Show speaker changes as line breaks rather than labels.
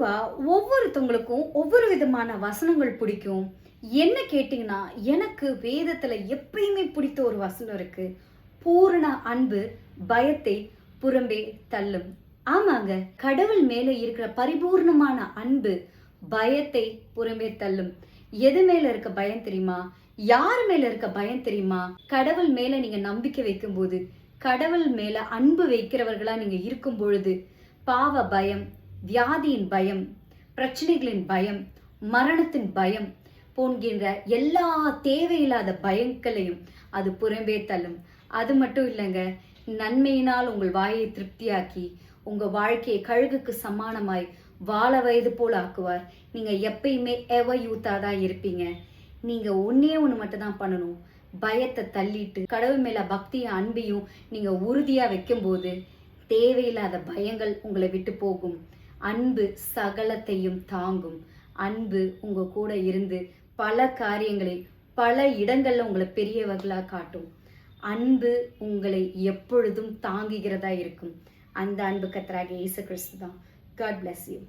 பொதுவா ஒவ்வொருத்தவங்களுக்கும் ஒவ்வொரு விதமான வசனங்கள் பிடிக்கும். என்ன கேட்டீங்கன்னா, எனக்கு வேதத்துல எப்பயுமே பிடித்த ஒரு வசனம் இருக்கு. பூரண அன்பு பயத்தை புறம்பே தள்ளும். ஆமாங்க. கடவுள் மேல இருக்கிற பரிபூர்ணமான அன்பு பயத்தை புறம்பே தள்ளும். எது மேல இருக்க பயம் தெரியுமா? யார் மேல இருக்க பயம் தெரியுமா? கடவுள் மேல நீங்க நம்பிக்கை வைக்கும்போது, கடவுள் மேல அன்பு வைக்கிறவர்களா நீங்க இருக்கும் பொழுது, பாவ பயம், வியாதியின் பயம், பிரச்சனைகளின் பயம், மரணத்தின் பயம் போன்கின்ற எல்லா தேவையில்லாத பயங்களையும் அது புறம்பே தள்ளும். அது மட்டும் இல்லைங்க, நன்மையினால் உங்கள் வாயை திருப்தியாக்கி உங்க வாழ்க்கையை கழுகுக்கு சமானமாய் வாழ வயது போல் ஆக்குவார். நீங்க எப்பயுமே எவர் யூத்தா தான் இருப்பீங்க. நீங்க ஒன்னே ஒண்ணு மட்டும் தான் பண்ணணும். பயத்தை தள்ளிட்டு கடவுள் மேல பக்தியும் அன்பையும் நீங்க உறுதியா வைக்கும்போது தேவையில்லாத பயங்கள் உங்களை விட்டு போகும். அன்பு சகலத்தையும் தாங்கும். அன்பு உங்க கூட இருந்து பல காரியங்களை பல இடங்கள்ல உங்களை பெரியவர்களா காட்டும். அன்பு உங்களை எப்பொழுதும் தாங்குகிறதா இருக்கும். அந்த அன்பு கர்த்தராகிய இயேசு கிறிஸ்து தான். God bless you.